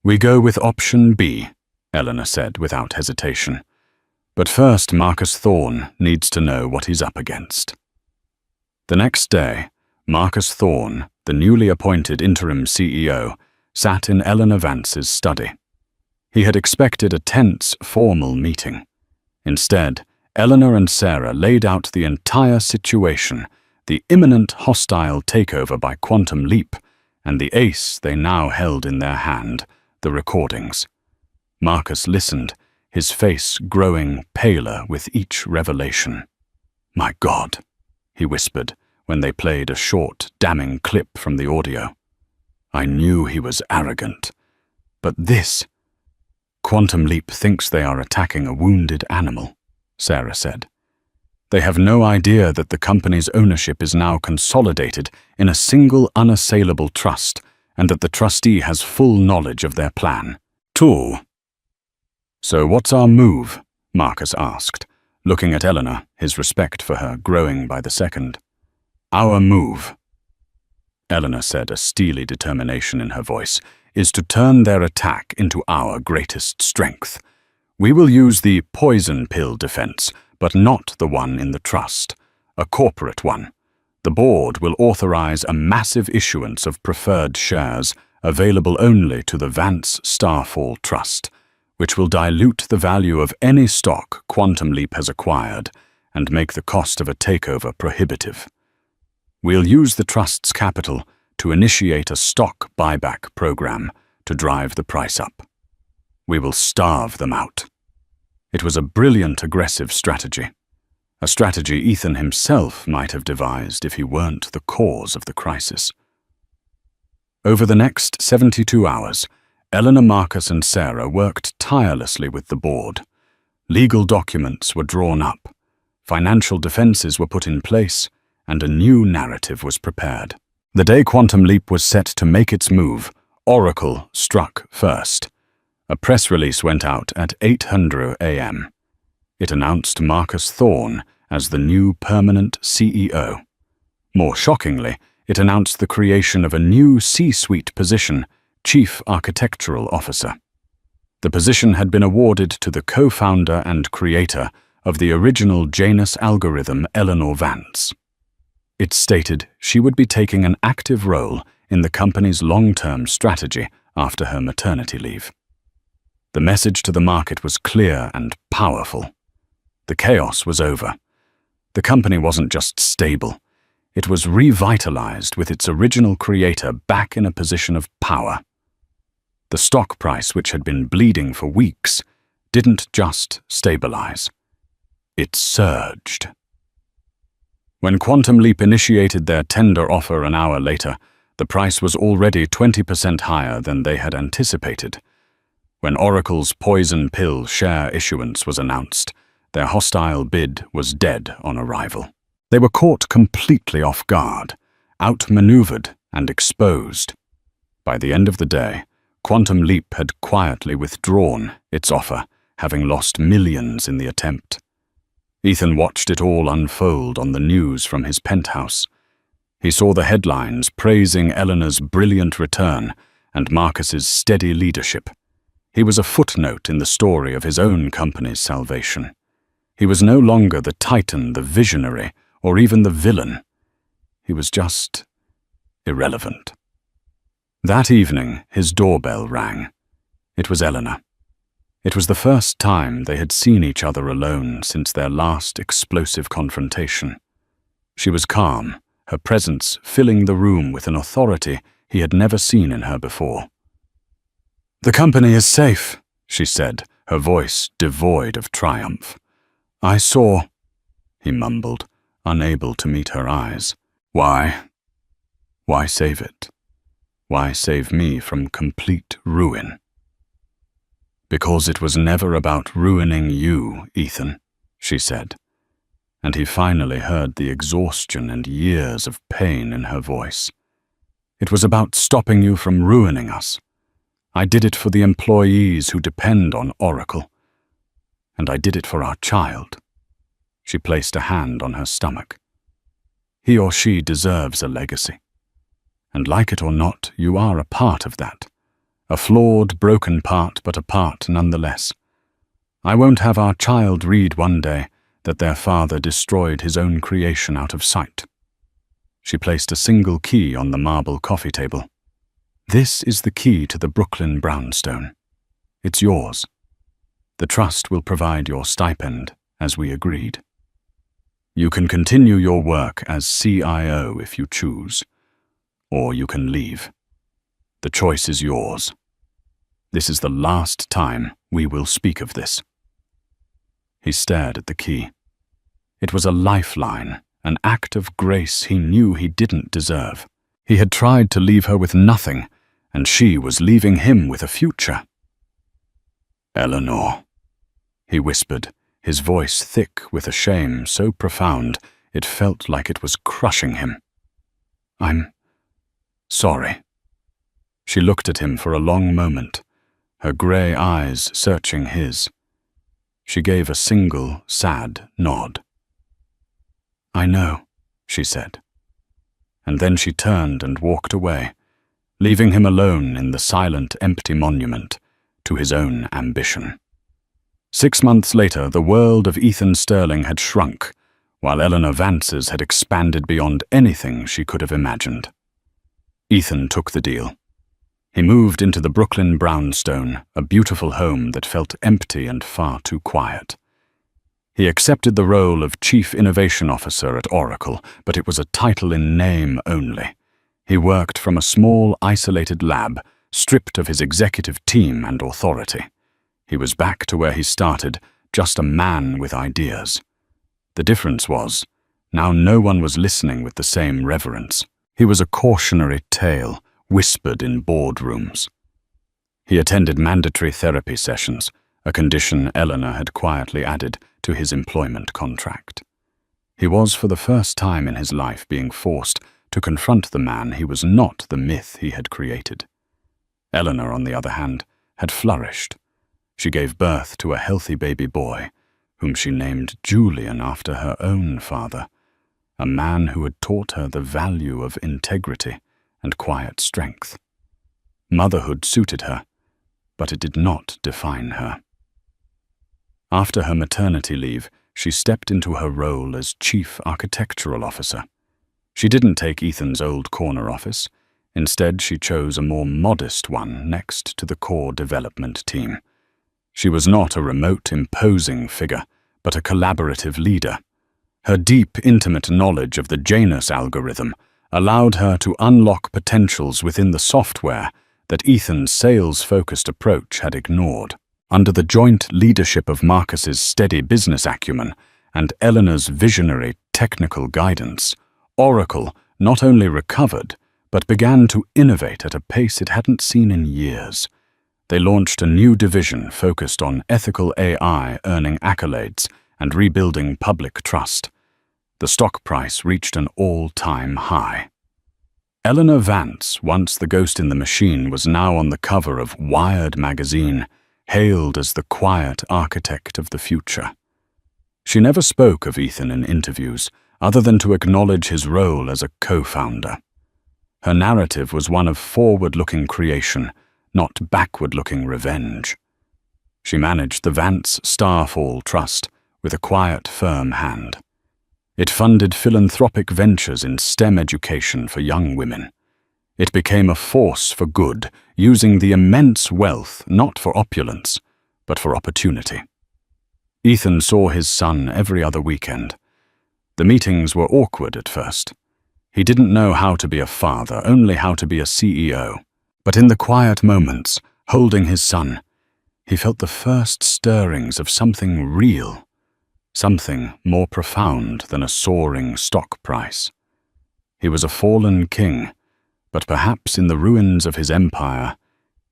We go with option B, Eleanor said without hesitation. But first, Marcus Thorne needs to know what he's up against. The next day, Marcus Thorne, the newly appointed interim CEO, sat in Eleanor Vance's study. He had expected a tense, formal meeting. Instead, Eleanor and Sarah laid out the entire situation, the imminent hostile takeover by Quantum Leap, and the ace they now held in their hand, the recordings. Marcus listened, his face growing paler with each revelation. "My God," he whispered when they played a short, damning clip from the audio. "I knew he was arrogant. But this—" "Quantum Leap thinks they are attacking a wounded animal," Sarah said. "They have no idea that the company's ownership is now consolidated in a single unassailable trust, and that the trustee has full knowledge of their plan. Tool." "So what's our move?" Marcus asked, looking at Eleanor, his respect for her growing by the second. "Our move," Eleanor said, a steely determination in her voice, "is to turn their attack into our greatest strength. We will use the poison pill defense, but not the one in the trust, a corporate one. The board will authorize a massive issuance of preferred shares available only to the Vance Starfall Trust, which will dilute the value of any stock Quantum Leap has acquired and make the cost of a takeover prohibitive. We'll use the trust's capital to initiate a stock buyback program to drive the price up. We will starve them out." It was a brilliant, aggressive strategy. A strategy Ethan himself might have devised if he weren't the cause of the crisis. Over the next 72 hours, Eleanor, Marcus, and Sarah worked tirelessly with the board. Legal documents were drawn up, financial defenses were put in place, and a new narrative was prepared. The day Quantum Leap was set to make its move, Oracle struck first. A press release went out at 8:00 a.m. It announced Marcus Thorne as the new permanent CEO. More shockingly, it announced the creation of a new C-suite position, Chief Architectural Officer. The position had been awarded to the co-founder and creator of the original Janus algorithm, Eleanor Vance. It stated she would be taking an active role in the company's long-term strategy after her maternity leave. The message to the market was clear and powerful. The chaos was over. The company wasn't just stable. It was revitalized with its original creator back in a position of power. The stock price, which had been bleeding for weeks, didn't just stabilize. It surged. When Quantum Leap initiated their tender offer an hour later, the price was already 20% higher than they had anticipated. When Oracle's poison pill share issuance was announced, their hostile bid was dead on arrival. They were caught completely off guard, outmaneuvered and exposed. By the end of the day, Quantum Leap had quietly withdrawn its offer, having lost millions in the attempt. Ethan watched it all unfold on the news from his penthouse. He saw the headlines praising Eleanor's brilliant return and Marcus's steady leadership. He was a footnote in the story of his own company's salvation. He was no longer the titan, the visionary, or even the villain. He was just irrelevant. That evening, his doorbell rang. It was Eleanor. It was the first time they had seen each other alone since their last explosive confrontation. She was calm, her presence filling the room with an authority he had never seen in her before. "The company is safe," she said, her voice devoid of triumph. "I saw," he mumbled, unable to meet her eyes. "Why? Why save it? Why save me from complete ruin?" "Because it was never about ruining you, Ethan," she said, and he finally heard the exhaustion and years of pain in her voice. "It was about stopping you from ruining us. I did it for the employees who depend on Oracle, and I did it for our child." She placed a hand on her stomach. "He or she deserves a legacy. And like it or not, you are a part of that. A flawed, broken part, but a part nonetheless. I won't have our child read one day that their father destroyed his own creation out of sight." She placed a single key on the marble coffee table. "This is the key to the Brooklyn brownstone. It's yours. The trust will provide your stipend, as we agreed. You can continue your work as CIO if you choose, or you can leave. The choice is yours. This is the last time we will speak of this." He stared at the key. It was a lifeline, an act of grace he knew he didn't deserve. He had tried to leave her with nothing, and she was leaving him with a future. "Eleanor," he whispered, his voice thick with a shame so profound it felt like it was crushing him. "I'm sorry." She looked at him for a long moment, her grey eyes searching his. She gave a single, sad nod. "I know," she said. And then she turned and walked away, leaving him alone in the silent, empty monument to his own ambition. 6 months later, the world of Ethan Sterling had shrunk, while Eleanor Vance's had expanded beyond anything she could have imagined. Ethan took the deal. He moved into the Brooklyn brownstone, a beautiful home that felt empty and far too quiet. He accepted the role of Chief Innovation Officer at Oracle, but it was a title in name only. He worked from a small, isolated lab, stripped of his executive team and authority. He was back to where he started, just a man with ideas. The difference was, now no one was listening with the same reverence. He was a cautionary tale, whispered in boardrooms. He attended mandatory therapy sessions, a condition Eleanor had quietly added to his employment contract. He was for the first time in his life being forced to confront the man he was not the myth he had created. Eleanor, on the other hand, had flourished. She gave birth to a healthy baby boy, whom she named Julian after her own father, a man who had taught her the value of integrity and quiet strength. Motherhood suited her, but it did not define her. After her maternity leave, she stepped into her role as Chief Architectural Officer. She didn't take Ethan's old corner office. Instead, she chose a more modest one next to the core development team. She was not a remote, imposing figure, but a collaborative leader. Her deep, intimate knowledge of the Janus algorithm allowed her to unlock potentials within the software that Ethan's sales-focused approach had ignored. Under the joint leadership of Marcus's steady business acumen and Eleanor's visionary, technical guidance, Oracle not only recovered, but began to innovate at a pace it hadn't seen in years. They launched a new division focused on ethical AI earning accolades and rebuilding public trust. The stock price reached an all-time high. Eleanor Vance, once the ghost in the machine, was now on the cover of Wired magazine, hailed as the quiet architect of the future. She never spoke of Ethan in interviews, other than to acknowledge his role as a co-founder. Her narrative was one of forward-looking creation, not backward-looking revenge. She managed the Vance Starfall Trust with a quiet, firm hand. It funded philanthropic ventures in STEM education for young women. It became a force for good, using the immense wealth not for opulence, but for opportunity. Ethan saw his son every other weekend. The meetings were awkward at first. He didn't know how to be a father, only how to be a CEO. But in the quiet moments, holding his son, he felt the first stirrings of something real, something more profound than a soaring stock price. He was a fallen king, but perhaps in the ruins of his empire,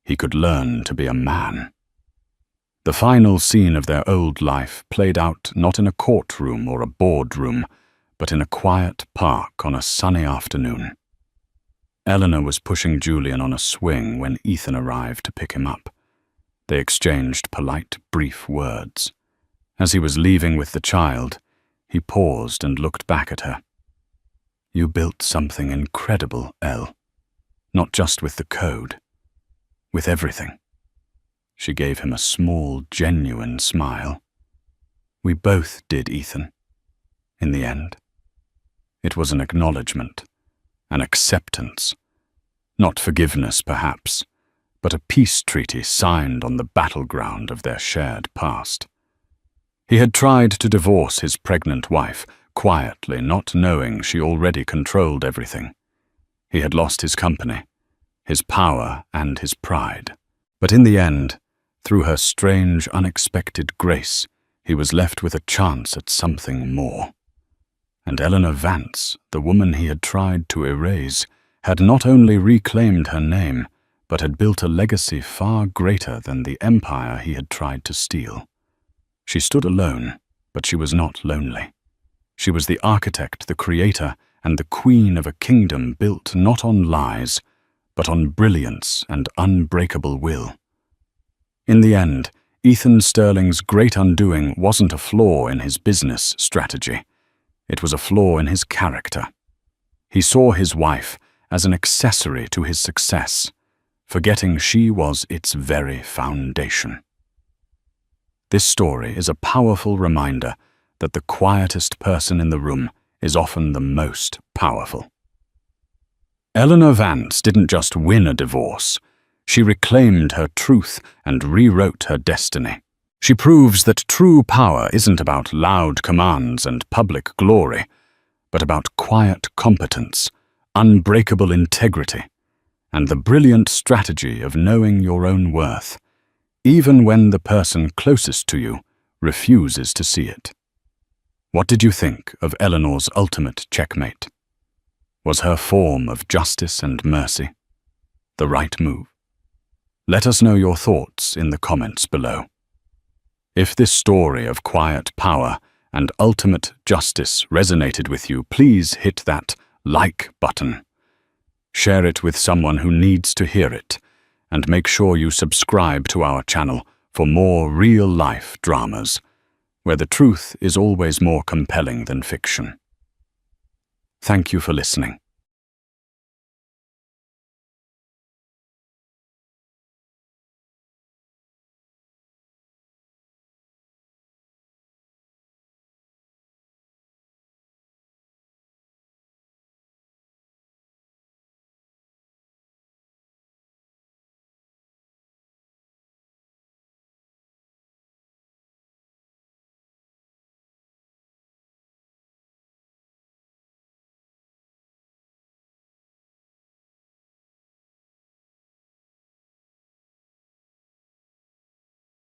he could learn to be a man. The final scene of their old life played out not in a courtroom or a boardroom, but in a quiet park on a sunny afternoon. Eleanor was pushing Julian on a swing when Ethan arrived to pick him up. They exchanged polite, brief words. As he was leaving with the child, he paused and looked back at her. "You built something incredible, Elle. Not just with the code, with everything." She gave him a small, genuine smile. "We both did, Ethan. In the end." It was an acknowledgement, an acceptance. Not forgiveness, perhaps, but a peace treaty signed on the battleground of their shared past. He had tried to divorce his pregnant wife, quietly, not knowing she already controlled everything. He had lost his company, his power and his pride. But in the end, through her strange, unexpected grace, he was left with a chance at something more. And Eleanor Vance, the woman he had tried to erase, had not only reclaimed her name, but had built a legacy far greater than the empire he had tried to steal. She stood alone, but she was not lonely. She was the architect, the creator, and the queen of a kingdom built not on lies, but on brilliance and unbreakable will. In the end, Ethan Sterling's great undoing wasn't a flaw in his business strategy. It was a flaw in his character. He saw his wife as an accessory to his success, forgetting she was its very foundation. This story is a powerful reminder that the quietest person in the room is often the most powerful. Eleanor Vance didn't just win a divorce. She reclaimed her truth and rewrote her destiny. She proves that true power isn't about loud commands and public glory, but about quiet competence, unbreakable integrity, and the brilliant strategy of knowing your own worth, even when the person closest to you refuses to see it. What did you think of Eleanor's ultimate checkmate? Was her form of justice and mercy the right move? Let us know your thoughts in the comments below. If this story of quiet power and ultimate justice resonated with you, please hit that like button. Share it with someone who needs to hear it, and make sure you subscribe to our channel for more real-life dramas, where the truth is always more compelling than fiction. Thank you for listening.